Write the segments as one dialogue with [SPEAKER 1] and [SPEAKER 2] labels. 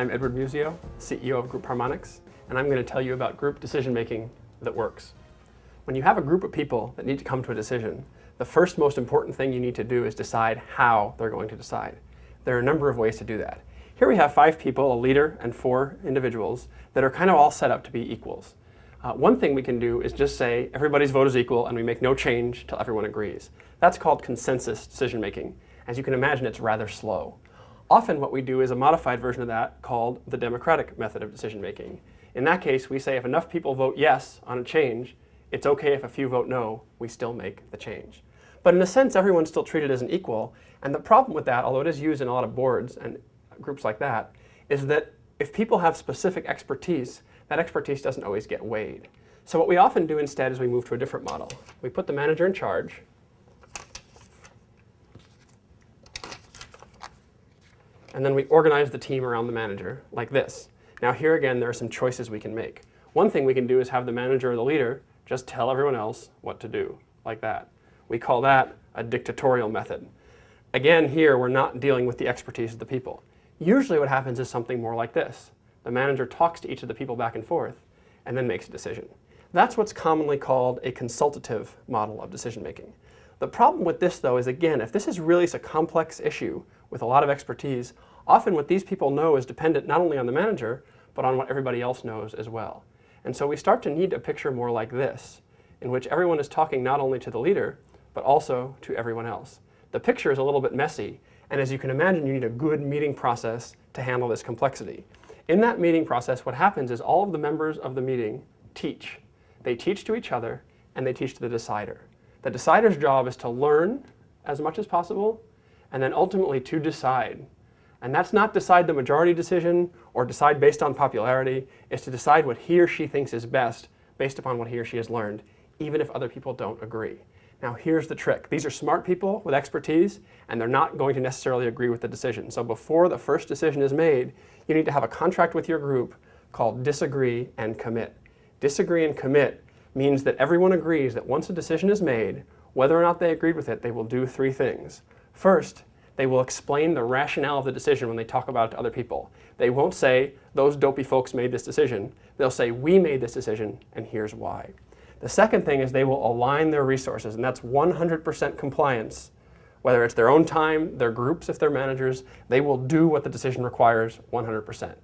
[SPEAKER 1] I'm Edward Muzio, CEO of Group Harmonics, and I'm going to tell you about group decision-making that works. When you have a group of people that need to come to a decision, the first most important thing you need to do is decide how they're going to decide. There are a number of ways to do that. Here we have 5 people, a leader and 4 individuals, that are kind of all set up to be equals. One thing we can do is just say everybody's vote is equal and we make no change till everyone agrees. That's called consensus decision-making. As you can imagine, it's rather slow. Often what we do is a modified version of that called the democratic method of decision-making. In that case, we say if enough people vote yes on a change, it's okay if a few vote no, we still make the change. But in a sense, everyone's still treated as an equal, and the problem with that, although it is used in a lot of boards and groups like that, is that if people have specific expertise, that expertise doesn't always get weighed. So what we often do instead is we move to a different model. We put the manager in charge, and then we organize the team around the manager like this. Now here again, there are some choices we can make. One thing we can do is have the manager or the leader just tell everyone else what to do, like that. We call that a dictatorial method. Again, here we're not dealing with the expertise of the people. Usually what happens is something more like this. The manager talks to each of the people back and forth and then makes a decision. That's what's commonly called a consultative model of decision-making. The problem with this, though, is again, if this is really a complex issue with a lot of expertise, often what these people know is dependent not only on the manager, but on what everybody else knows as well. And so we start to need a picture more like this, in which everyone is talking not only to the leader, but also to everyone else. The picture is a little bit messy, and as you can imagine, you need a good meeting process to handle this complexity. In that meeting process, what happens is all of the members of the meeting teach. They teach to each other, and they teach to the decider. The decider's job is to learn as much as possible, and then ultimately to decide. And that's not decide the majority decision or decide based on popularity. It's to decide what he or she thinks is best based upon what he or she has learned, even if other people don't agree. Now here's the trick. These are smart people with expertise, and they're not going to necessarily agree with the decision. So before the first decision is made, you need to have a contract with your group called disagree and commit. Disagree and commit means that everyone agrees that once a decision is made, whether or not they agreed with it, they will do 3 things. First, they will explain the rationale of the decision when they talk about it to other people. They won't say, those dopey folks made this decision. They'll say, we made this decision, and here's why. The second thing is they will align their resources, and that's 100% compliance. Whether it's their own time, their groups, if they're managers, they will do what the decision requires 100%.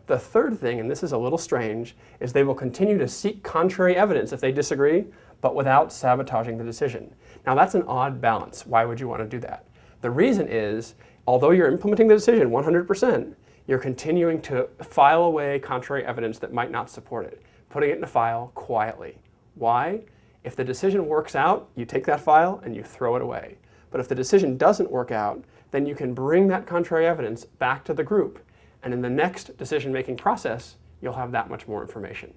[SPEAKER 1] The third thing, and this is a little strange, is they will continue to seek contrary evidence if they disagree, but without sabotaging the decision. Now that's an odd balance. Why would you want to do that? The reason is, although you're implementing the decision 100%, you're continuing to file away contrary evidence that might not support it, putting it in a file quietly. Why? If the decision works out, you take that file and you throw it away. But if the decision doesn't work out, then you can bring that contrary evidence back to the group. And in the next decision-making process, you'll have that much more information.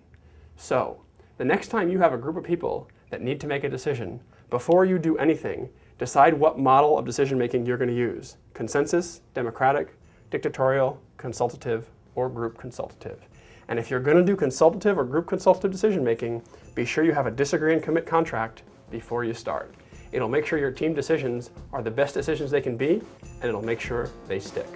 [SPEAKER 1] So, the next time you have a group of people that need to make a decision, before you do anything, decide what model of decision-making you're going to use. Consensus, democratic, dictatorial, consultative, or group consultative. And if you're going to do consultative or group consultative decision-making, be sure you have a disagree and commit contract before you start. It'll make sure your team decisions are the best decisions they can be, and it'll make sure they stick.